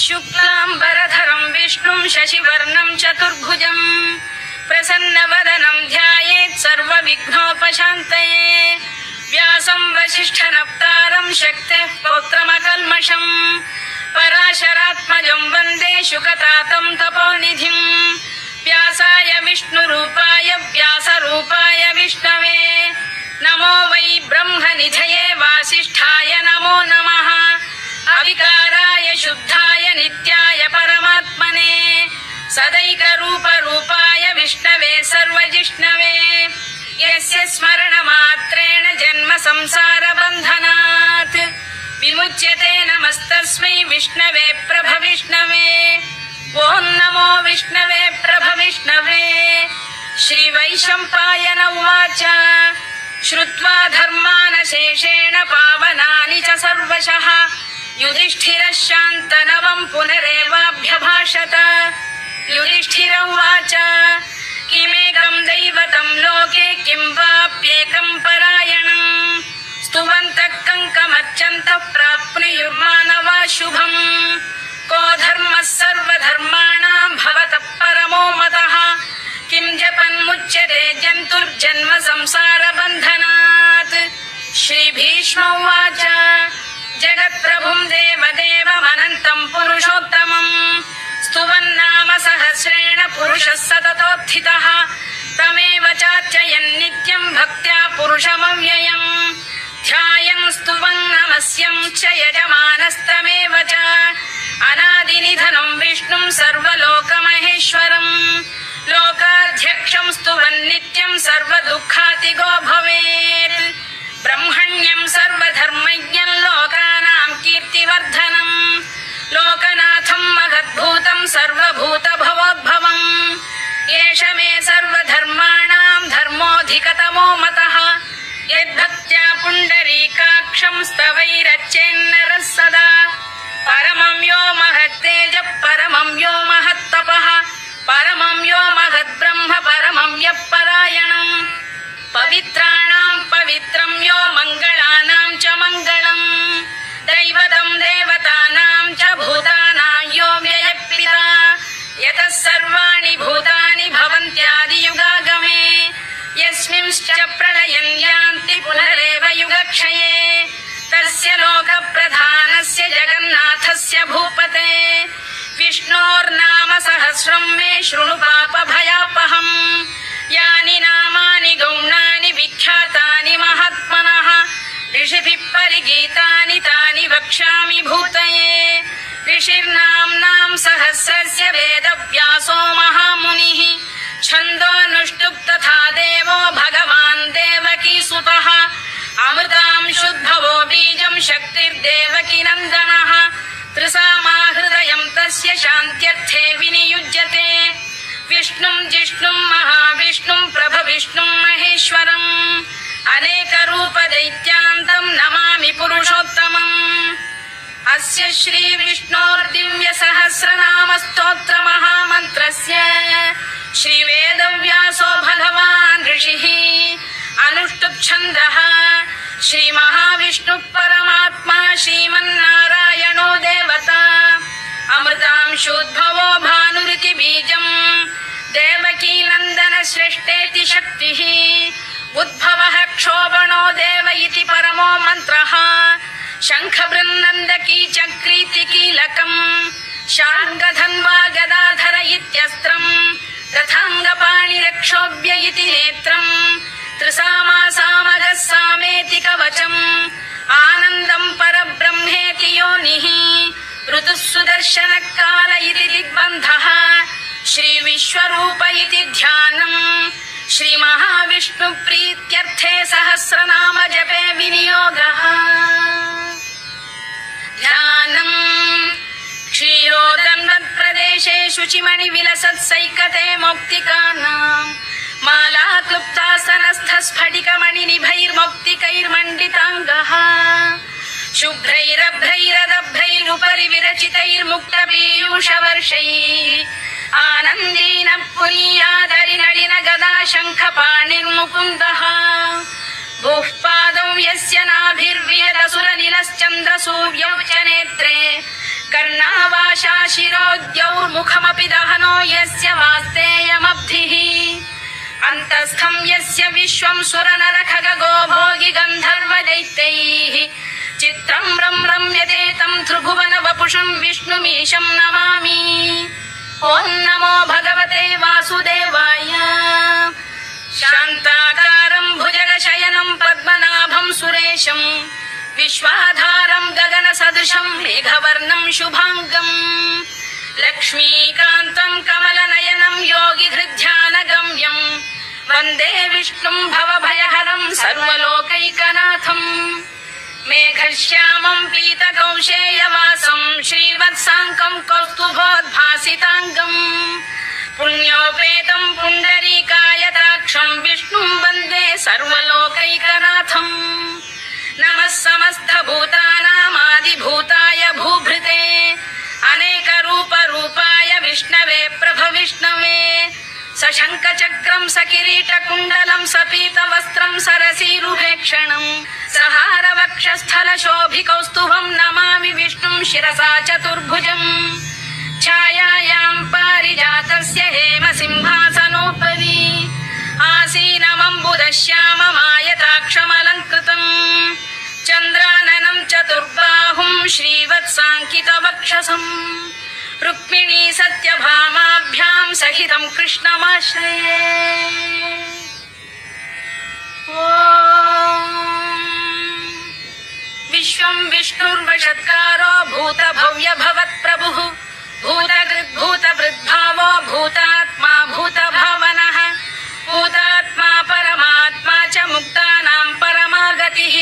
शुक्लाम्बरधरं विष्णुं शशिवर्णं चतुर्भुजं प्रसन्नवदनं ध्यायेत् सर्वविघ्नोपशान्तये व्यासं वसिष्ठनप्तारं शक्तेः पौत्रमकल्मषं पराशरात्मजं वन्दे शुकतातं तपोनिधिं व्यासाय विष्णुरूपाय व्यासरूपाय विष्णवे नमो वै ब्रह्मनिधये वासिष्ठाय नमो नमः अविकाराय शुद्धाय नित्याय परमात्मने सदैकरूपरूपाय विष्णवे सर्वजिष्णवे यस्य स्मरणमात्रेण जन्म संसारबन्धनात् विमुच्यते नमस्तस्मै विष्णवे प्रभविष्णवे ॐ नमो विष्णवे प्रभविष्णवे श्रीवैशम्पायन उवाच श्रुत्वा धर्मानशेषेण पावनानि च सर्वशः युधिष्ठिरः शान्तनवं पुनरेवाभ्यभाषत युधिष्ठिर उवाच किमेकं दैवतं लोके किं वाप्येकं परायणं स्तुवन्तः कङ्कमर्चन्तः प्राप्नुयुर्मानवा शुभम् को धर्मः सर्वधर्माणां भवतः परमो मतः किं जपन्मुच्यते जन्तुर्जन्म संसारबन्धनात् श्रीभीष्म उवाच जगत्प्रभुं देवदेवमनन्तं पुरुषोत्तमम् स्तुवन्नाम सहस्रेण पुरुषः सततोत्थितः तमेव चार्चयन् नित्यं भक्त्या पुरुषमव्ययम् ध्यायन् स्तुवन् नमस्यं च यजमानस्तमेव च अनादिनिधनं विष्णुं सर्वलोकमहेश्वरम् लोकाध्यक्षं स्तुवन् नित्यं सर्वदुःखातिगो भवेत् ब्रह्मण्यं सर्वधर्मज्ञं लोकानां कीर्तिवर्धनम् लोकनाथं महद्भूतं सर्वभूतभवोद्भवम् एष मे सर्वधर्माणां धर्मोऽधिकतमो मतः यद्भक्त्या पुण्डरीकाक्षं स्तवैरच्चेन्नरः सदा परमं यो महत्तेजः परमं यो महत्तपः परमं यो महद्ब्रह्म परमं यः परायणम् पवित्राणां पवित्रं यो मङ्गलानां च मङ्गलम् दैवतं देवतानां च भूतानां यो व्ययपिता यतः सर्वाणि भूतानि भवन्त्यादियुगागमे यस्मिंश्च प्रलयन् यान्ति पुनरेव युगक्षये तस्य लोकप्रधानस्य जगन्नाथस्य भूपते विष्णोर्नाम सहस्रं मे शृणु पापभयापहम् यानि नामानि गौणानि विख्यातानि महात्मनः ऋषिभिः परिगीतानि तानि वक्ष्यामि भूतये ऋषिर्नाम्नां सहस्रस्य वेदव्यासो महामुनिः छन्दोऽनुष्टुप् तथा देवो भगवान् देवकीसुतः अमृतांशुद्भवो बीजं शक्तिर्देवकी नन्दनः त्रिसामाहृदयं तस्य शान्त्यर्थे विनियुज्यते विष्णुं जिष्णुं महाविष्णुं प्रभविष्णुं महेश्वरम् अनेकरूपदैत्यान्तं नमामि पुरुषोत्तमम् अस्य श्रीविष्णोर्दिव्यसहस्रनामस्तोत्रमहामन्त्रस्य श्रीवेदव्यासो भगवान् ऋषिः अनुष्टुप्छन्दः श्रीमहाविष्णुः परमात्मा श्रीमन्नारायणो देवता अमृतांशोद्भवो भानुरिति बीजम् देवकी नन्दन श्रेष्ठेति शक्तिः उद्भवः क्षोभणो देव इति परमो मन्त्रः शङ्खबृन्नन्दकी चक्रीति कीलकम् शार्ङ्गधन्वा गदाधर इत्यस्त्रम् रथाङ्गपाणिरक्षोभ्य इति नेत्रम् त्रिसामासामगः सामेति कवचम् आनन्दं परब्रह्मेति योनिः ऋतुः सुदर्शनकाल इति दिग्बन्धः श्रीविश्वरूप इति ध्यानम् श्रीमहाविष्णुप्रीत्यर्थे सहस्रनाम जपे विनियोगः ध्यानम् क्षीरोदन्वत्प्रदेशे शुचिमणिविलसत्सैकते मौक्तिकानाम् माला क्लुप्तासनस्थस्फटिकमणिनिभैर्मौक्तिकैर्मण्डिताङ्गः शुभ्रैरभ्रैरदभ्रैरुपरि विरचितैर्मुक्तपीयूषवर्षैः आनन्दीन पुनीयादरिनलिन गदा शङ्खपाणिर्मुकुन्दः भूः पादौ यस्य नाभिर्वियदसुरनिलश्चन्द्रसूर्यौ च नेत्रे कर्णावाशा शिरोद्यौर्मुखमपि दहनो यस्य वास्तेयमब्धिः अन्तस्थं यस्य विश्वं सुरनरखगो भोगि गन्धर्वदैत्यैः चित्रं रम्यते तं त्रिभुवन वपुषं विष्णुमीशं नमामि ॐ नमो भगवते वासुदेवाय शान्ताकारं भुजगशयनं पद्मनाभं सुरेशं विश्वाधारं गगनसदृशं मेघवर्णं शुभाङ्गम् लक्ष्मीकान्तं कमलनयनं योगिहृद्ध्यानगम्यं वन्दे विष्णुं भवभयहरं सर्वलोकैकनाथम् मेघश्यामं पीतकौशेयवासं श्रीवत्साङ्कं कौस्तुभोद्भासिताङ्गम् पुण्योपेतं पुण्डरीकायताक्षं विष्णुं वन्दे सर्वलोकैकनाथम् नमः समस्तभूतानामादिभूताय भूभृते अनेकरूपरूपाय विष्णवे प्रभविष्णवे सशङ्खचक्रं सकिरीटकुण्डलं सपीतवस्त्रं सरसीरुभेक्षणं सहारवक्षस्थलशोभिकौस्तुभं नमामि विष्णुं शिरसा चतुर्भुजम् छायायां पारिजातस्य हेमसिंहासनोपरि आसीनमम्बुदश्याममायताक्षमलङ्कृतम् चन्द्राननं चतुर्बाहुं श्रीवत्साङ्कितवक्षसम् रुक्मिणी सत्यभामाभ्यां सहितं कृष्णमाश्रये विश्वं विष्णुर्वषत्कारो भूतभव्यभवत्प्रभुः भूतकृद्भूतभृद्भावो भूतात्मा भूतभावनः भूतात्मा परमात्मा च मुक्तानां परमागतिः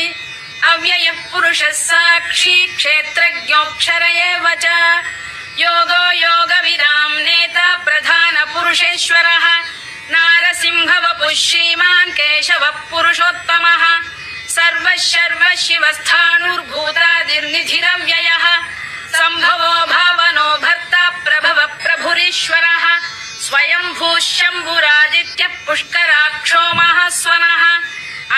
अव्ययः पुरुषः साक्षी क्षेत्रज्ञोऽक्षर एव च योगो योगविदां नेता प्रधानपुरुषेश्वरः नारसिंहवपुः श्रीमान् केशवः पुरुषोत्तमः सर्वशिवस्थाणुर्भूतादिर्निधिरव्ययः सम्भवो भावनो भर्ता प्रभव प्रभुरीश्वरः स्वयंभूः शम्भुरादित्यः पुष्कराक्षो महास्वनः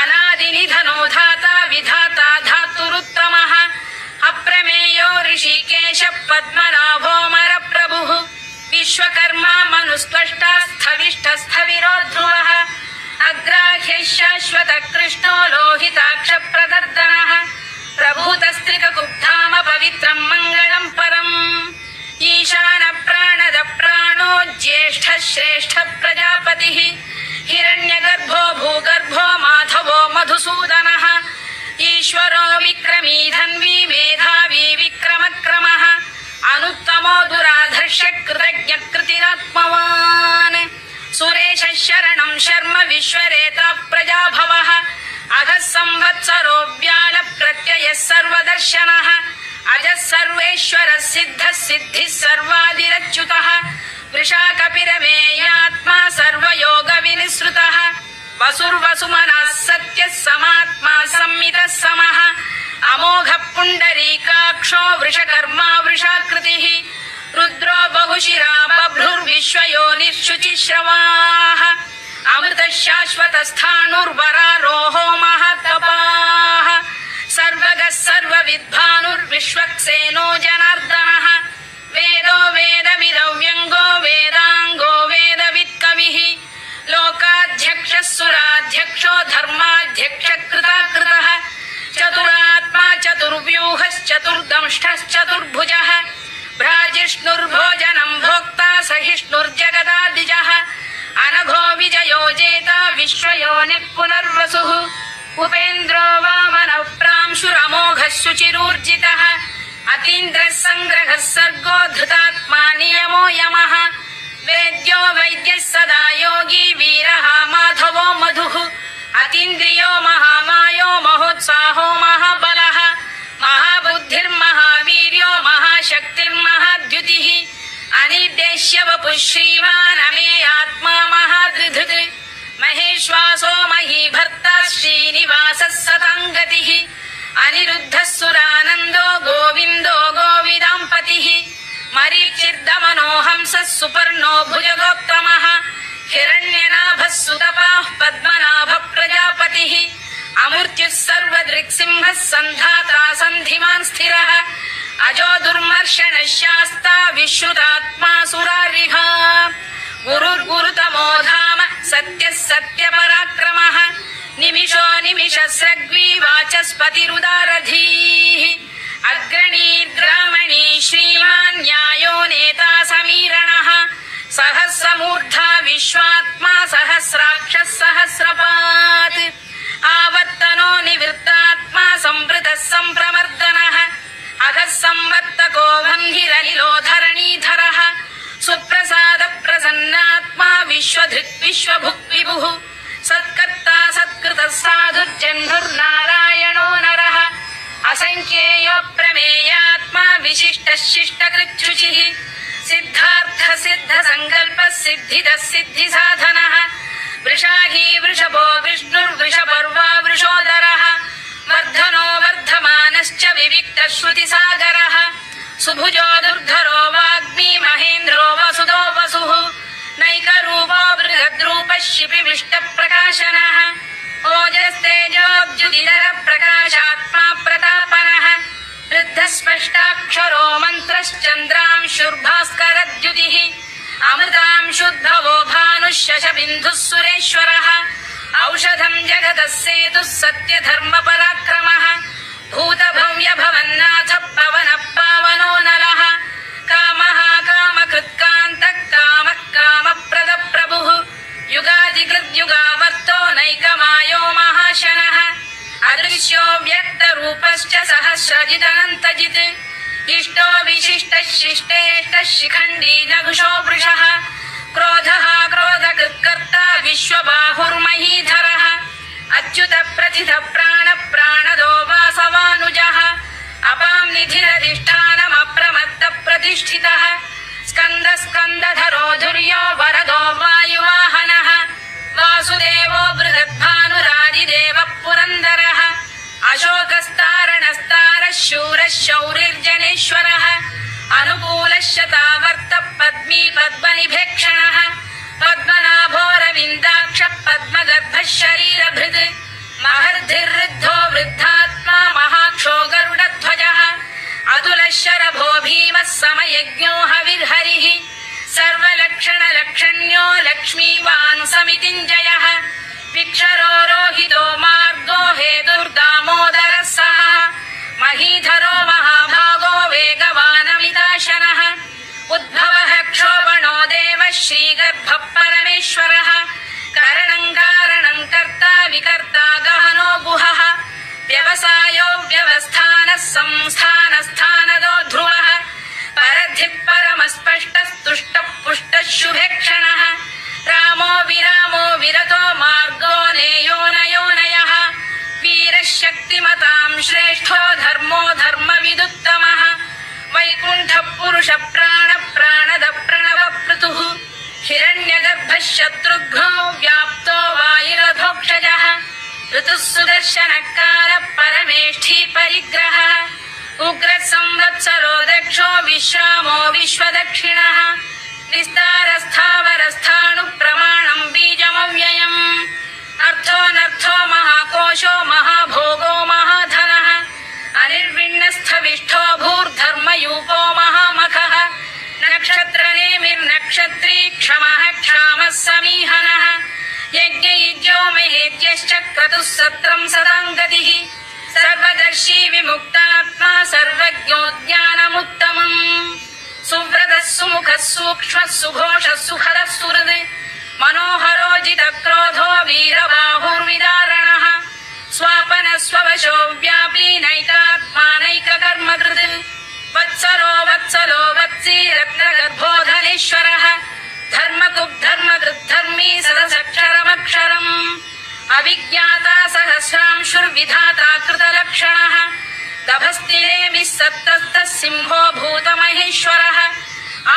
अनादिनिधनो धाता विधाता धातुरुत्तमः अप्रमेयो ऋषिकेश पद्मनाभोऽमरप्रभुः विश्वकर्मा मनुस्त्वष्टा स्थविष्ठस्थविरो ध्रुवः अग्राह्यः शाश्वतकृष्णो लोहिताक्षप्रदर्दनः प्रभूतस्त्रिककुब्धाम पवित्रं मङ्गलं परम् ईशानप्राणदप्राणो ज्येष्ठः श्रेष्ठः प्रजापतिः हिरण्यगर्भो भूगर्भो माधवो मधुसूदनः ईश्वरो विक्रमी धन्वी मेधावी विक्रमक्रमः अनुत्तमो दुराधर्ष्य कृतज्ञकृतिरात्मवान् सुरेशः शरणं शर्म विश्वरेता प्रजाभवः अघः संवत्सरो व्यालप्रत्ययः सर्वदर्शनः अजः सर्वेश्वरः सिद्धः सिद्धिः सर्वादिरच्युतः वृषाकपिरमेयात्मा सर्वयोगविनिसृतः वसुर्वसुमनः सत्यः समात्मा संमितः समः अमोघः पुण्डरीकाक्षो वृषकर्मा वृषाकृतिः रुद्रो बहुशिरा बभ्रुर्विश्वयोनिःशुचिश्रवाः अमृतः शाश्वतस्थाणुर्वरारोहो महातपाः सर्वगः सर्वविद्भानुर्विश्वक्सेनो जनार्दनः वेदो वेदविदव्यङ्गो वेदाङ्गो वेदवित्कविः लोकाध्यक्षः सुराध्यक्षो धर्माध्यक्षकृताकृतः चतुरात्मा चतुर्व्यूहश्चतुर्दंष्टश्चतुर्भुजः भ्राजिष्णुर्भोजनं भोक्ता सहिष्णुर्जगदादिजः अनघो विजयो जेता विश्वयोनिः पुनर्वसुः उपेन्द्रो वामनः प्रांशुरमोघः शुचिरूर्जितः अतीन्द्रः सङ्ग्रहः सर्गो धृतात्मा नियमो यमः वेद्यो वैद्यः सदा योगी वीरः माधवो मधुः अतीन्द्रियो महामायो महोत्साहो महाबलः महाबुद्धिर्महावीर्यो महाशक्तिर्महाद्युतिः अनिर्देश्य वपुः श्रीमान् अमेयात्मा महाधृधृत् महेश्वासो महीभर्ता श्रीनिवासः सताङ्गतिः अनिरुद्धः सुरानन्दो गोविन्दो गोविदाम्पतिः मरीचिर्दमनो हंसः सुपर्णो भुजगोत्तमः हिरण्यनाभः सुतपाः पद्मनाभः प्रजापतिः अमृत्युः सर्वदृक्सिंहः सन्धाता सन्धिमान् स्थिरः अजो दुर्मर्षण शास्ता विश्रुतात्मा सुरारिः गुरुर्गुरुतमो धाम सत्यः सत्यपराक्रमः निमिषो निमिषस्रग्वी वाचस्पतिरुदारधीः अग्रणीर्ग्रामणी श्रीमान् न्यायो नेता समीरणः सहस्रमूर्धा विश्वात्मा सहस्राक्षः सहस्रपात् आवर्तनो निवृत्तात्मा संवृतः सम्प्रमर्दनः अधः संवर्तको वह्निरनिलो धरणीधरः सुप्रसाद प्रसन्नात्मा विश्वधृक् विश्वभुक् विभुः सत्कर्ता सत्कृतः साधुर्जह्नुर्नारायणो नरः असंख्येयो प्रमेयात्मा विशिष्टः शिष्टकृच्छुचिः सिद्धार्थ सिद्ध संकल्पः सिद्धिदः सिद्धिसाधनः वृषाही वृषभो विष्णुर्वृषपर्वा वृषोदरः वर्धनो वर्धमानश्च विविक्तः श्रुतिसागरः सुभुजो दुर्धरो वाग्मी महेन्द्रो वसुदो वसुः नैकरूपो बृहद्रूपः शिपिविष्टप्रकाशनः ओजस्तेजोऽब्जुदिधर प्रकाशात्मा प्रतापनः वृद्धस्पष्टाक्षरो मन्त्रश्चन्द्रांशुर्भास्करद्युतिः अमृतांशुद्भवो भानुः शशबिन्दुः सुरेश्वरः औषधम् जगतः सेतुः सत्यधर्मपराक्रमः भूतभव्यभवन्नाथ पवनः पावनो नलः कामः कामकृत्कान्तः कामः कामप्रदप्रभुः युगादिकृद्युगावर्तो नैकमायो महाशनः अदृश्यो व्यक्तरूपश्च सहस्रजिदनन्तजित् इष्टो विशिष्टः शिष्टेष्टः शिखण्डी नघुषो वृषः क्रोधः क्रोधकृत्कर्ता विश्वबाहुर्महीधरः अच्युत प्रथित प्राण प्राणदो वासवानुजः अपां निधिरधिष्ठानमप्रमत्त प्रतिष्ठितः स्कन्द स्कन्दधरो धुर्यो वरदो वायुवाहनः वासुदेवो बृहद्भानुरादिदेवः पुरन्दरः अशोकस्तारणस्तारः शूरः शौरिर्जनेश्वरः अनुकूलः शतावर्तः पद्मी पद्मनिभेक्षणः पद्मनाभोरविन्दाक्षः पद्मगर्भः शरीरभृत् महर्धिर्वृद्धो वृद्धात्मा महाक्षो गरुडध्वजः अतुलः शरभो भीमः समयज्ञो हविर्हरिः सर्वलक्षणलक्षण्यो लक्ष्मीवान् समितिञ्जयः विक्षरो रोहितो मार्गो हेतुर्दामोदरः सः महीधरो महाभागो वेगवानमिताशनः उद्भवः क्षोभणो देवः श्रीगर्भः परमेश्वरः करणं कारणं कर्ता विकर्ता गहनो गुहः व्यवसायो व्यवस्थानः संस्थानस्थानदो ध्रुवः परधिः परमस्पष्टस्तुष्टः पुष्टः शुभेक्षणः रामो विरामो विरतो मार्गो नेयोनयोनयः वीरः शक्तिमतां श्रेष्ठो धर्मो धर्मविदुत्तमः वैकुण्ठः पुरुषः प्राण प्राणद प्रणवपृतुः हिरण्यगर्भः शत्रुघ्नो व्याप्तो वायुरधोक्षजः ऋतुः सुदर्शनकालः परमेष्ठी परिग्रहः उग्रः संवत्सरो दक्षो विश्रामो विश्वदक्षिणः निस्तारस्थावरस्थाणुः प्रमाणम् बीजमव्ययम् अर्थोऽनर्थो महाकोशो महाभोगो महाधनः अनिर्विण्णस्थविष्ठो भूर्धर्मयूपो महामखः नक्षत्रनेमिर्नक्षत्री क्षमः क्षामः समीहनः यज्ञयुज्यो महेद्यश्च क्रतुः सत्रम् सताङ्गतिः सर्वदर्शी विमुक्तात्मा सर्वज्ञो ज्ञानमुत्तमम् सुव्रतः सुमुखः सूक्ष्मः सुघोषः सुखदः सुहृद् मनोहरो जितक्रोधो वीरबाहुर्विदारणः स्वापनः स्ववशो व्यापी नैकात्मा नैककर्मकृत् वत्सरो वत्सलो वत्सी रत्नगर्भो धनेश्वरः धर्मकुब्धर्मकृद्धर्मी सदसक्षरमक्षरम् अविज्ञाता सहस्रांशुर्विधाता कृतलक्षणः दभस्तिरेमिः सत्तस्तः सिंहो भूतमहेश्वरः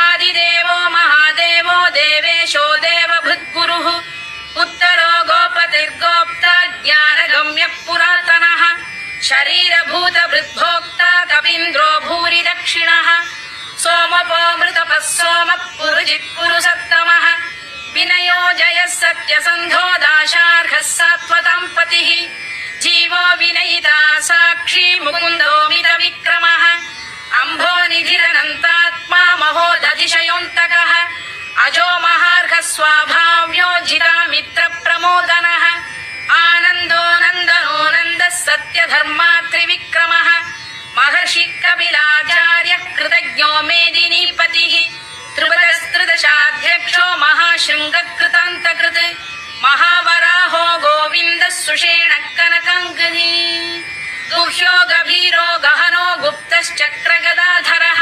आदिदेवो महादेवो देवेशो देवभृद्गुरुः उत्तरो गोपतिर्गोप्ता ज्ञानगम्यः पुरातनः शरीरभूतभृद्भोक्ता कपीन्द्रो भूरि दक्षिणः सोमपो मृतपः सोमः पुरुजित् पुरुषत्तमः विनयो जयः सत्यसन्धो दाशार्हः सात्वतां पतिः जीवो विनयिता साक्षी मुकुन्दो मितविक्रमः अम्भ कपिलाचार्यः कृतज्ञो मेदिनीपतिः त्रिपदस्त्रिदशाध्यक्षो महाशृङ्गकृतान्तकृत् महावराहो गोविन्दः सुषेणः कनकाङ्गदी गुह्यो गभीरो गहनो गुप्तश्चक्रगदाधरः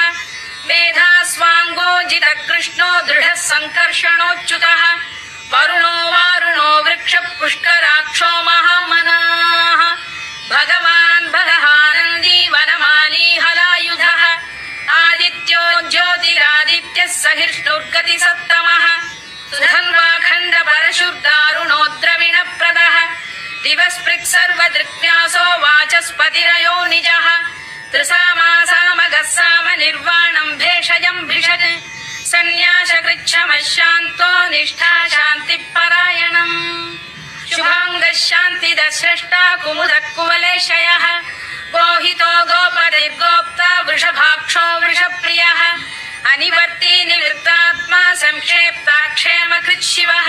मेधास्वाङ्गो जितकृष्णो दृढः सङ्कर्षणोच्युतः वरुणो वारुणो वृक्षः पुष्कराक्षो महामनाः भगवान् बलहानन्दी वनमाली हलायुधः आदित्यो ज्योतिरादित्यः सहिष्णुर्गतिसत्तमः सुधन्वाखण्ड परशुर्दारुणो द्रविणप्रदः दिवस्पृक् सर्वदृक्व्यासो वाचस्पतिरयो निजः त्रिसामासामगः साम निर्वाणम् भेषजम् भिषज सन्न्यासकृच्छमः शान्तो निष्ठा शान्तिपरायणम् शुभाङ्गः शान्तिदः स्रष्टा कुमुदः कुवलेशयः गोहितो गोपदैर्गोप्ता वृषभाक्षो वृषप्रियः अनिवर्ती निवृत्तात्मा संक्षेप्ता क्षेमकृत् शिवः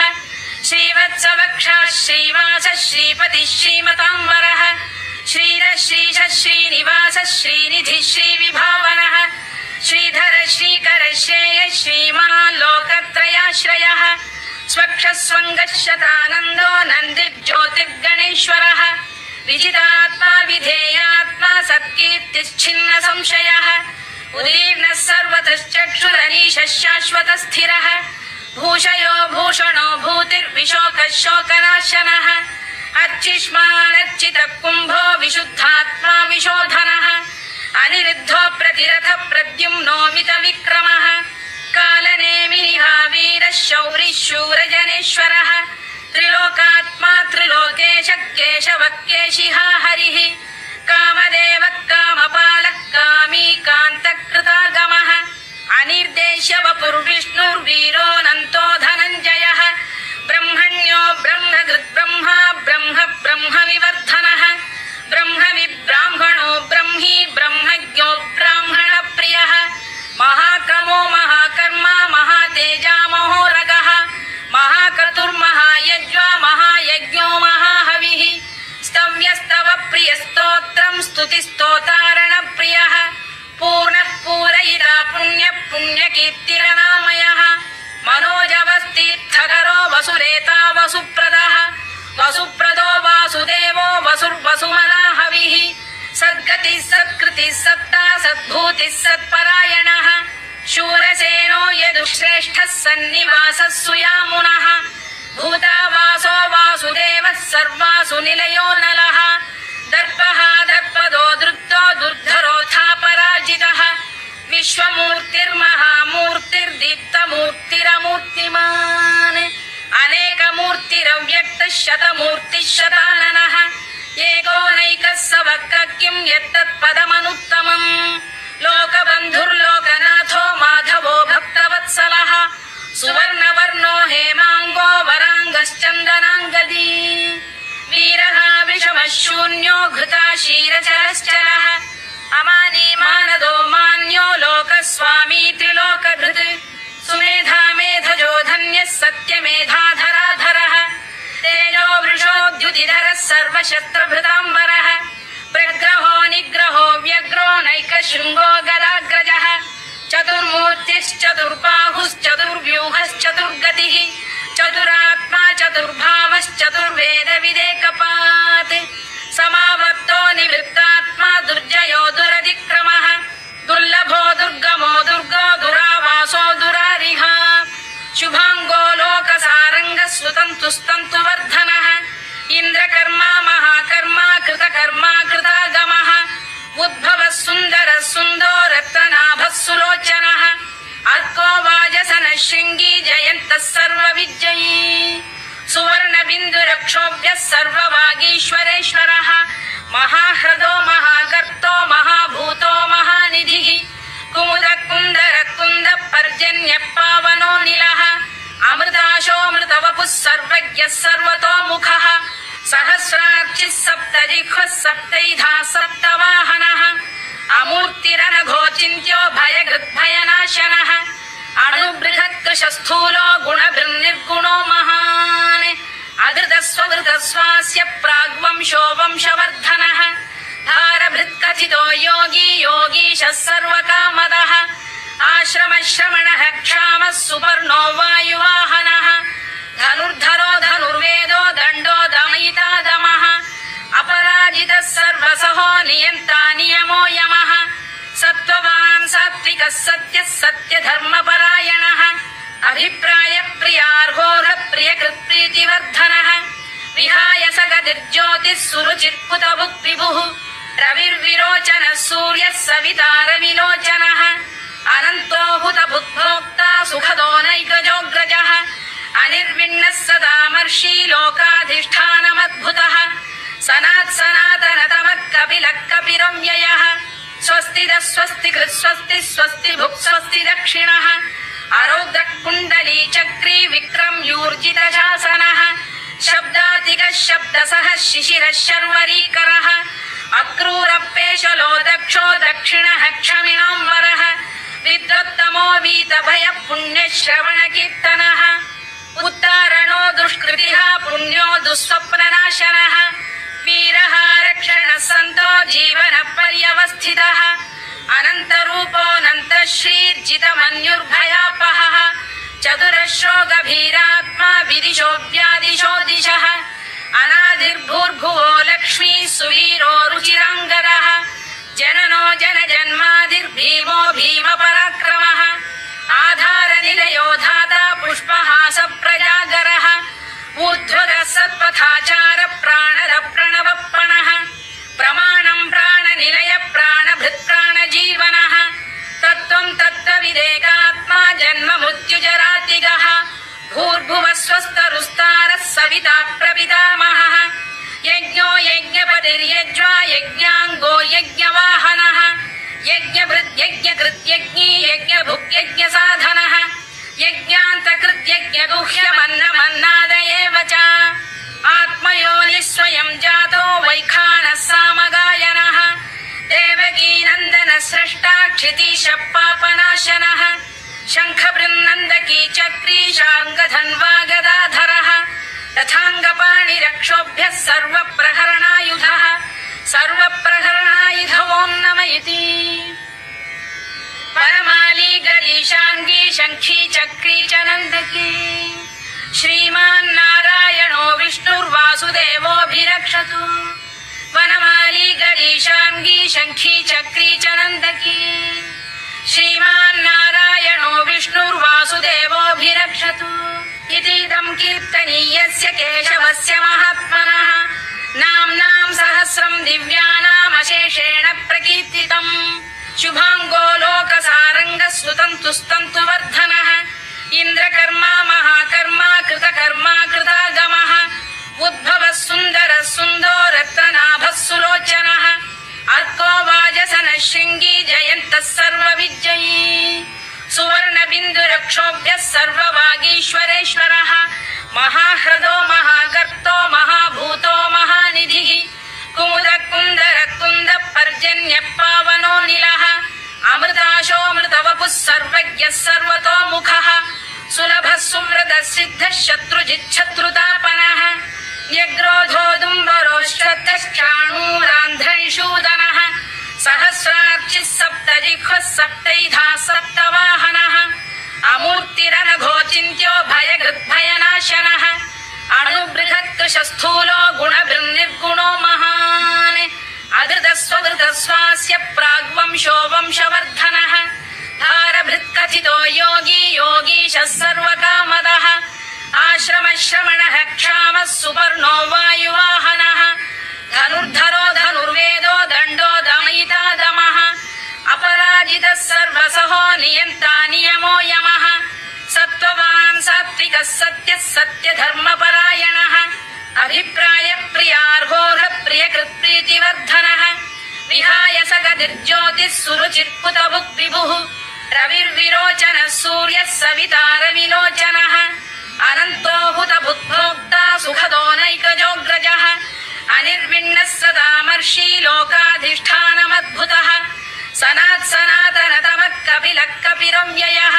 श्रीवत्सवक्षः श्रीवासः श्रीपतिः श्रीमताम्बरः श्रीरः श्रीशः श्रीनिवासः श्रीनिधिः श्रीविभावनः श्रीधर श्रीकर श्रेयः श्रीमान् लोकत्रयाश्रयः स्वक्षः स्वङ्गः शतानन्दो नन्दिर्ज्योतिर्गणेश्वरः विजितात्मा विधेयात्मा सत्कीर्तिश्छिन्न संशयः उदीर्णः सर्वतश्चक्षुरनीशः शाश्वतस्थिरः भूषयो भूषणो भूतिर्विशोकः शोकनाशनः अर्चिष्मानर्चितः कुम्भो विशुद्धात्मा विशोधनः अनिरुद्धो प्रतिरथ प्रद्युम्नो मितविक्रमः कालनेमिः वीरः शौरिः शूरजनेश्वरः त्रिलोकात्मा त्रिलोकेशः केशवः केशिहा हरिः कामदेवः कामपालः कामी कान्तकृतागमः अनिर्देश्य वपुर्विष्णुर्वीरोऽनन्तो धनञ्जयः ब्रह्मण्यो ब्रह्मकृद्ब्रह्मा ब्रह्म ब्रह्मविवर्धनः ब्रह्मविब्राह्मणो ब्रह्मी ब्रह्मज्ञो ब्राह्मणप्रियः महाक्रमो महाकर्मा महातेजा महोरगः महाक्रतुर्महायज्वा महायज्ञो महाहविः स्तव्यस्तव प्रियस्तोत्रम् स्तुतिस्तोतारणप्रियः पूर्णः पूरयिता पुण्यः पुण्यकीर्तिरनामयः मनोजवस्तीर्थकरो वसुरेता वसुप्रदः वसुप्रदो वासुदेवो वसुर्वसुमनाहविः सद्गतिः सत्कृतिः सत्ता सद्भूतिः सत्परायणः शूरसेनो यदुश्रेष्ठः सन्निवासः सुयामुनः भूतावासो वासुदेवः सर्वासु निलयो नलः दर्पः दर्पदो दृप्तो दुर्धरोऽथापराजितः विश्वमूर्तिर्महामूर्तिर्दीप्तमूर्तिरमूर्तिमान् अनेकमूर्तिरव्यक्तः शतमूर्तिः शताननः एकोनैकः सवक्र किं यत्तत्पदमनुत्तमम् लोकबन्धुर्लोकनाथो माधवो भक्तवत्सलः सुवर्णवर्णो हेमाङ्गो वराङ्गश्चन्दनाङ्गदी वीरः विषमः शून्यो घृता क्षीरचरश्चलः अमानी मानदो मान्यो लोकस्वामी त्रिलोकधृत् सुमेधा मेधजो धन्यः सत्यमेधाधराधरः तेजो वृषोद्युतिधरः सर्वशस्त्रभृताम्बरः प्रग्रहो निग्रहो व्यग्रो नैकशृङ्गो गदाग्रजः चतुर्मूर्तिश्चतुर्बाहुश्चतुर्व्यूहश्चतुर्गतिः चतुरात्मा चतुर्भावश्चतुर्वेदविदेकपात् समावर्तो निवृत्तात्मा दुर्जयो दुरधिक्रमः दुर्लभो दुर्गमो दुर्गो दुरावासो दुरारिः शुभाङ्गो लोकसारङ्गः सुतन्तुस्तन्तुवर्धनः इन्द्रकर्मा महाकर्मा कृतकर्मा कृतागमः उद्भवः सुन्दरः सुन्दो रत्ननाभः सुलोचनः अर्को वाजसनः शृङ्गी जयन्तः सर्वविजयी सुवर्णबिन्दुरक्षोभ्यः सर्ववागीश्वरेश्वरः महाह्रदो महागर्तो महाभूतो महानिधिः कुमुदकुन्दरकुन्दः पर्जन्यः पावनो निलः अमृताशोऽमृतवपुः सर्वज्ञः सर्वतोमुखः सहस्रार्चिः सप्तजिह्वः सप्तैधा सप्तवाहनः अमूर्तिरनघोचिन्त्यो भयकृद्भयनाशनः अणुबृहत्कृशस्थूलो गुणभिर्निर्गुणो महान् अधृतस्वधृतस्वास्य प्राग्वंशो वंशवर्धनः भारभृत्क कथितो योगी योगीशः सर्वकामदः आश्रमश्रमणः क्षामः सुपर्णो वायुवाहनः धनुर्धरो धनुर्वेदो दण्डो दमयिता दमः अपराजितः सर्वसहो नियन्ता नियमो यमः सत्त्ववान् सात्विकः सत्यः सत्यधर्मपरायणः अभिप्राय प्रियार्होर प्रियकृत्प्रीतिवर्धनः विहाय सगतिर्ज्योतिः सुरुचित्पुतभुक् विभुः रविर्विरोचनः सूर्यः सवितारविलोचनः अनन्तो हुतभुग्भोक्ता सुखदो नैकजोऽग्रजः अनिर्विण्णः सदामर्षी लोकाधिष्ठानमद्भुतः सनातनतमः कपिलः कपिरव्ययः स्वस्तिदः स्वस्तिकृत् स्वस्ति स्वस्ति भुक् स्वस्ति दक्षिणः आरौद्रः कुण्डली चक्री विक्रम्यूर्जितशासनः शब्दातिकः शब्दसः शिशिरः शर्वरीकरः अक्रूरपेशलो दक्षो दक्षिणः क्षमिणाम्बरः विद्वत्तमो वीतभयः पुण्यश्रवणकीर्तनः उत्तारणो दुष्कृतिः पुण्यो दुःस्वप्ननाशनः वीरः रक्षणः सन्तो जीवनः पर्यवस्थितः अनन्तरूपोऽनन्तः श्रीर्जितमन्युर्भयापहः चतुरश्रो गभीरात्मा विदिशो व्यादिशो दिशः अनादिर्भूर्भुवो लक्ष्मी सुवीरो रुचिराङ्गदः जननो जनजन्मादिर्भीमो भीमपराक्रमः आधारनिलयो धाता पुष्पहास प्रजागरः ऊर्ध्वगः सत्पथाचार प्राणद प्रणवप्पणः प्रमाणम् प्राणनिलय प्राणभृत्प्राणजीवनः तत्त्वम् तत्त्वविदेकात्मा जन्म मृत्युजरातिगः भूर्भुवः स्वस्तरुस्तारः सविता प्रपितामहः यज्ञो यज्ञपतिर्यज्वा यज्ञाङ्गो यज्ञवाहनः यज्ञभृद्यज्ञकृत्यज्ञी यज्ञभुक्यज्ञसाधनः यज्ञान्तकृत्यज्ञगुह्यमन्नमन्नादयेव च आत्मयोनिः स्वयं जातो वैखानः सामगायनः देवकीनन्दनः स्रष्टा क्षितीशः पापनाशनः शङ्खबृन्नन्दकी चक्री शार्ङ्गधन्वा गदाधरः रथाङ्गपाणिरक्षोभ्यः सर्वप्रहरणायुधः सर्वप्रहरणायुधवो नमयति परमाली गरीशाङ्गी शङ्खी चक्री च नन्दकी श्रीमान्नारायणो विष्णुर्वासुदेवोऽभिरक्षतु वनमाली गरीशाङ्गी शङ्खी चक्री च नन्दकी श्रीमान्नारायणो विष्णुर्वासुदेवोऽभिरक्षतु इतीदं कीर्तनीयस्य केशवस्य महात्मनः नाम्नां सहस्रं दिव्यानामशेषेण प्रकीर्तितम् शुभाङ्गो लोकसारङ्गः सुतन्तुस्तन्तु वर्धनः इन्द्रकर्मा महाकर्मा कृतकर्मा कृतागमः उद्भवः सुन्दरः सुन्दो रत्ननाभः सुलोचनः अर्को वाजसनः शृङ्गी जयन्तः सर्वविजयी सुवर्णबिन्दुरक्षोभ्यः सर्ववागीश्वरेश्वरः महाह्रदो महागर्तो महाभूतो महानिधिः कुमुदकुन्दरकुन्दः पर्जन्यः पावनो निलः अमृताशोऽमृतवपुः सर्वज्ञः सर्वतोमुखः सुलभः सुव्रतः सिद्धः शत्रुजिच्छत्रुतापनः न्यग्रोधोदुम्बरोश्वत्थश्चाणूरान्ध्रैषूदनः सहस्रार्चिः सप्तजिह्वः सप्तैधा सप्तवाहनः अमूर्तिरनघोचिन्त्यो भयगृद्भयनाशनः अणुबृहत्कृशस्थूलो गुणभिर्निर्गुणो महान् अधृतस्वधृतस्वास्य प्राग्वंशो वंशवर्धनः धारभृत्कथितो योगी योगीशः सर्वकामदः आश्रमश्रमणः क्षामः सुपर्णो वायुवाहनः धनुर्धरो धनुर्वेदो दण्डो दमयिता दमः अपराजितः सर्वसहो नियन्ता नियमो यमः सत्त्ववान् सात्विकः सत्यः सत्यधर्मपरायणः अभिप्राय प्रियार्होर प्रियकृत्प्रीतिवर्धनः विहाय सगतिर्ज्योतिः सुरुचित्पुतभुक् विभुः रविर्विरोचनः सूर्यः सवितारविलोचनः अनन्तो हुतभुग्भोक्ता सुखदो नैकजोऽग्रजः अनिर्विण्णः सदामर्षी लोकाधिष्ठानमद्भुतः सनातनतमः कपिलः कपिरव्ययः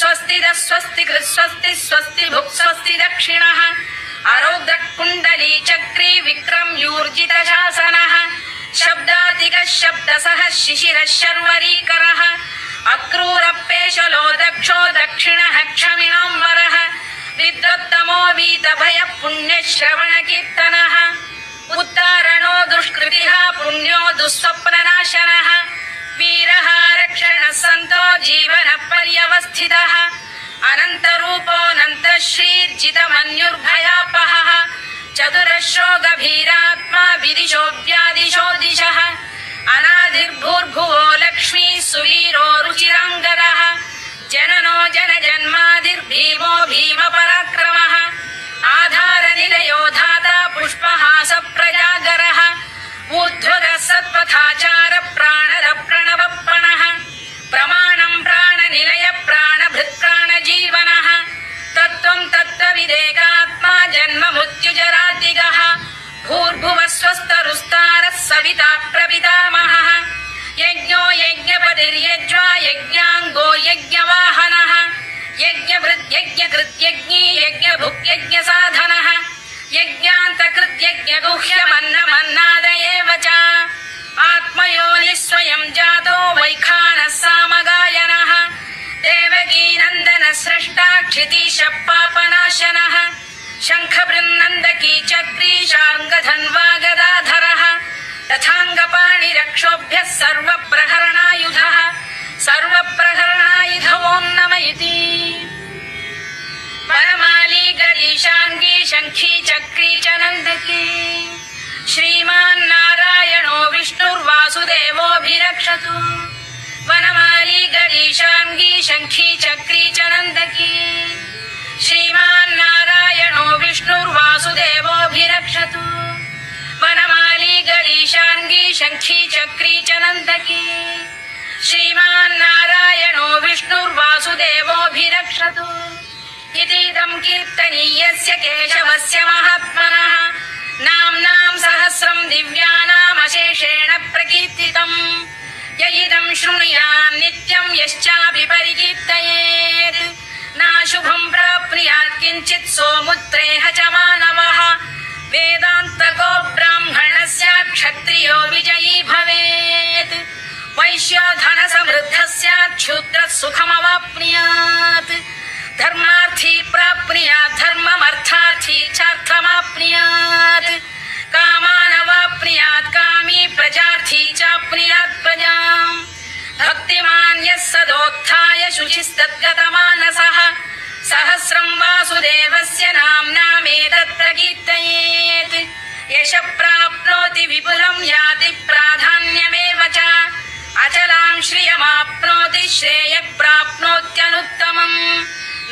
स्वस्तिदः स्वस्तिकृत् स्वस्ति स्वस्ति भुक् स्वस्ति दक्षिणः आरौद्रः कुण्डली चक्री विक्रम्यूर्जितशासनः शब्दातिकः शब्द शिशिरः शर्वरीकरः अक्रूरपेशलो दक्षो दक्षिणः क्षमिणाम्बरः विद्वत्तमो वीतभयः पुण्यश्रवणकीर्तनः उद्धारणो दुष्कृतिः पुण्यो दुःस्वप्ननाशनः वीरः रक्षणः सन्तो जीवनपर्यवस्थितः अनन्तरूपोऽनन्तश्रीर्जितमन्युर्भयापहः चतुरश्रो गभीरात्मा विदिशो व्यादिशो दिशः अनादिर्भूर्भुवो लक्ष्मी सुवीरो रुचिराङ्गदः जननो जनजन्मादिर्भीमो भीमपराक्रमः आधारनिलयो धाता पुष्पहास प्रजागरः ऊर्ध्वगः सत्पथाचार प्राणद प्रणवप्रणः प्रमाणं प्राणनिलय प्राणभृत्प्राणजीवनः तत्त्वं तत्त्वविदेकात्मा जन्म मृत्युजरादिगः भूर्भुवः स्वस्तरुस्तारः सविता प्रपितामहः यज्ञो यज्ञपतिर्यज्वा यज्ञाङ्गो यज्ञवाहनः यज्ञभृद्यज्ञकृत्यज्ञी यज्ञभुक्यज्ञसाधनः यज्ञान्तकृत्यज्ञगुह्यमन्नमन्नाद एव च आत्मयोनिः स्वयं जातो वैखानः सामगायनः देवकीनन्दनः स्रष्टा क्षितीशः पापनाशनः शङ्खबृन्नन्दकी चक्री शार्ङ्गधन्वा गदाधरः तथाङ्गपाणिरक्षोभ्यः सर्वप्रहरणायुधः सर्वप्रहरणायुधवो नम इति वनमाली गरीशाङ्गी शङ्खी चक्री च नन्दकी श्रीमान्नारायणो विष्णुर्वासुदेवोऽभिरक्षतु वनमाली गरीशाङ्गी शङ्खी चक्री च नन्दकी श्रीमान्नारायणो विष्णुर्वासुदेवोऽभिरक्षतु वनमाली गरीशाङ्गी शङ्खी चक्री च नन्दकी श्रीमान्नारायणो विष्णुर्वासुदेवोऽभिरक्षतु इतीदं कीर्तनीयस्य केशवस्य महात्मनः नाम्नां सहस्रं दिव्यानामशेषेण प्रकीर्तितम् य इदं शृणुयात् नित्यं यश्चापि परिकीर्तयेत् नाशुभं प्राप्नुयात् किञ्चित् सोमुत्रेह च मानवः वेदान्तको ब्राह्मणः स्यात् क्षत्रियो विजयी भवेत् वैश्यो धनसमृद्धः स्यात् क्षूद्रः सुखमवाप्नुयात् धर्मार्थी प्राप्नुयात् धर्ममर्थार्थी चार्थमाप्नुयात् कामानवाप्नुयात् कामी प्रजार्थी चाप्नुयात् प्रजाम् भक्तिमान् यः सदोत्थाय शुचिस्तद्गतमानसः सहस्रं वासुदेवस्य नाम्नामेतत् प्रकीर्तयेत् यशः प्राप्नोति विपुलं याति प्राधान्यमेव च अचलां श्रियमाप्नोति श्रेयः प्राप्नोत्यनुत्तमम्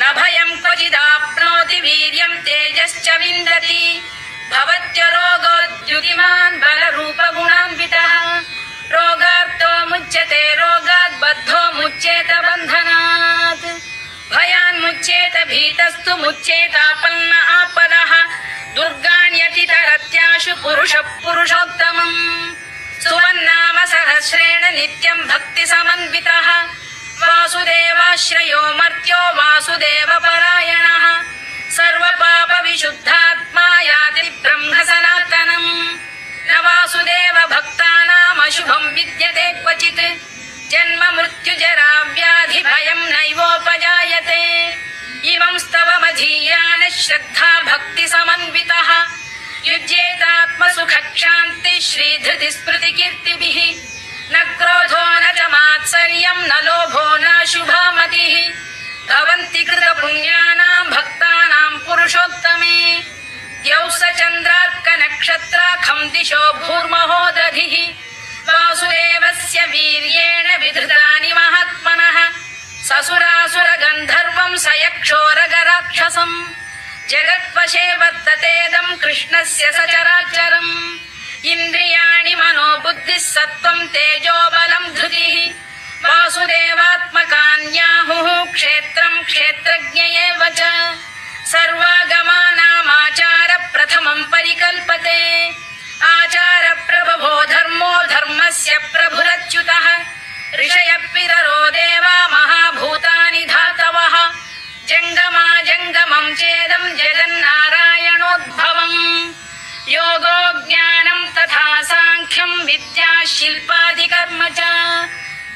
न भयं क्वचिदाप्नोति वीर्यं तेजश्च विन्दति भवत्य रोगोद्युतिमान् बलरूपगुणान्वितः रोगार्तो मुच्यते रोगात् बद्धो मुच्येत बन्धनात् भयान्मुच्येत भीतस्तु मुच्येतापन्न आपदः दुर्गाण्यतितरत्याशु पुरुषः पुरुषोत्तमम् सुवन्नाम सहस्रेण नित्यं भक्तिसमन्वितः वासुदेवाश्रयो मर्त्यो वासुदेवपरायणः सर्वपापविशुद्धात्मा याति ब्रह्म सनातनम् न वासुदेव भक्तानामशुभं विद्यते क्वचित् जन्म मृत्युजरा व्याधि भयं नैवोपजायते इमं स्तवमधीयान श्रद्धा भक्तिसमन्वितः युज्येतात्मसुखक्षान्ति श्रीधृतिस्मृतिकीर्तिभिः न क्रोधो न च मात्सर्यं न लोभो न शुभामतिः भवन्ति कृतपुण्यानां भक्तानां पुरुषोत्तमे द्यौः स चन्द्रार्कनक्षत्राखं दिशो भूर्महो दधिः वासुदेवस्य वीर्येण विधृतानि महात्मनः ससुरासुरगन्धर्वं स यक्षोरगराक्षसम् जगत्वशे वर्ततेदं कृष्णस्य सचराचरम् इन्द्रियाणि मनो बुद्धिः सत्त्वं तेजो बलं धृतिः वासुदेवात्मकान्याहुः क्षेत्रं क्षेत्रज्ञ एव च सर्वागमानामाचार प्रथमं परिकल्पते आचार प्रभवो धर्मो धर्मस्य प्रभुरच्युतः ऋषयः पितरो देवा महाभूतानि धातवः जङ्गमा जङ्गमं चेदं जगन्नारायणोद्भवम् योगो ज्ञानं तथा साङ्ख्यं विद्या शिल्पादिकर्म च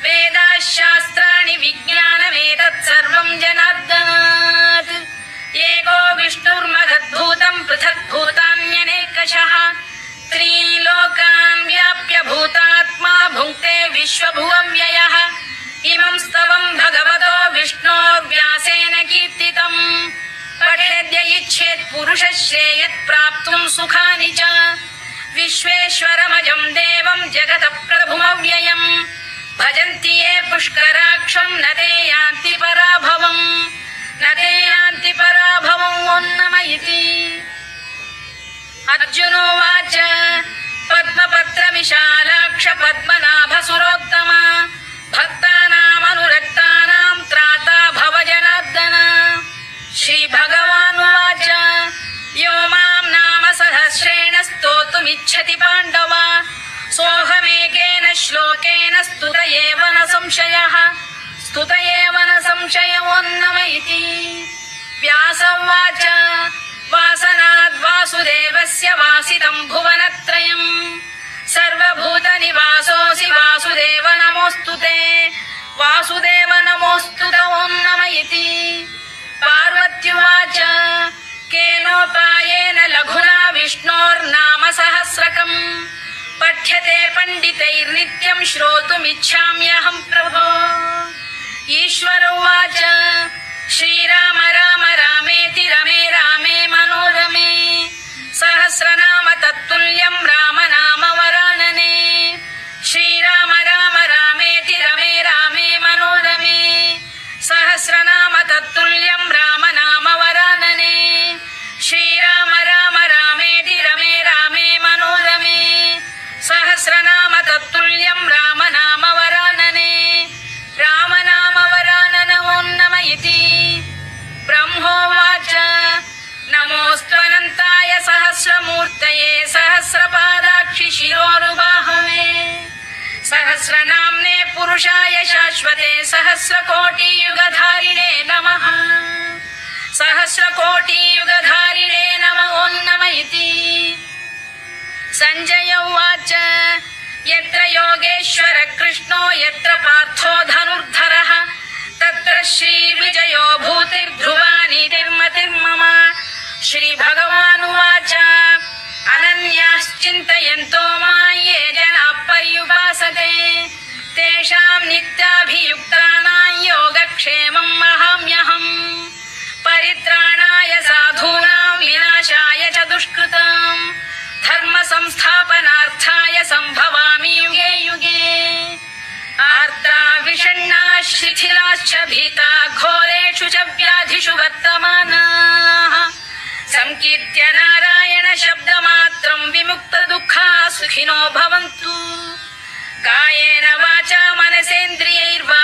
वेदाशास्त्राणि विज्ञानमेतत् सर्वं जनार्दनात् एको विष्णुर्महद्भूतं पृथग्भूतान्यनेकशः त्रीन् लोकान् व्याप्य भूतात्मा भुङ्क्ते विश्वभुवव्ययः इमं स्तवं भगवतो विष्णोर्व्यासेन कीर्तितम् पठेद्य इच्छेत् पुरुषः श्रेयत् प्राप्तुं सुखानि च विश्वेश्वरमजं देवं जगतः प्रभुमव्ययम् भजन्ति ये पुष्कराक्षं न ते यान्ति पराभवम् नम इति अर्जुनोवाच पद्मपत्रविशालाक्ष पद्मनाभसुरोत्तम भक्तानामनुरक्तानां त्राता भव जनार्दन श्रीभगवानुवाच यो मां नाम सहस्रेण स्तोतुमिच्छति पाण्डव सोऽहमेकेन श्लोकेन स्तुत एव न संशयो नम इति व्यासोवाच वासनाद् वासुदेवस्य वासितं भुवनत्रयम् सर्वभूतनिवासोऽसि वासुदेव नमोऽस्तुते वासुदेव नमोऽस्तु नम इति पार्वत्युवाच केनोपायेन लघुना विष्णोर्नाम सहस्रकम् पठ्यते पण्डितैर्नित्यं श्रोतुमिच्छाम्यहं प्रभो ईश्वर उवाच श्रीराम राम रामेति रमे रामे मनोरमे सहस्रनाम तत्तुल्यं राम नाम वरानने श्रीराम राम रामेति रमे रामे मनोरमे सहस्रनाम तत्तुल्यं राम नाम वरानने श्रीराम राम रामेति रमे रामे मनोरमे सहस्रनाम तत्तुल्यं राम नाम वरानने राम नाम वरानन नम इति ब्रह्मोवाच नमोऽस्त्वनन्ताय सहस्रमूर्तये सहस्रपादाक्षि शिरोरुबाहवे सहस्रनाम्ने पुरुषाय शाश्वते सहस्रकोटियुगधारिणे नमः सहस्रकोटियुगधारिणे नम इति सञ्जय उवाच यत्र योगेश्वर कृष्णो यत्र पार्थो धनुर्धरः तत्र श्रीविजयो भूतिर्ध्रुवानीतिर्मतिर्मम श्रीभगवानुवाच अनन्याश्चिन्तयन्तो मां ये जनाः पर्युपासते तेषां नित्याभियुक्तानां योगक्षेमं वहाम्यहम् परित्राणाय साधूनां विनाशाय च दुष्कृताम् धर्म संस्थापनार्थाय संभवामि युगे युगे आर्ता विषण्णा शिथिलाश्च भीता घोरेषु च व्याधिषु वर्तमानाः संकीर्त्य नारायण शब्दमात्रं विमुक्तदुःखाः सुखिनो भवन्तु कायेन वाचा मनसेन्द्रियैर्वा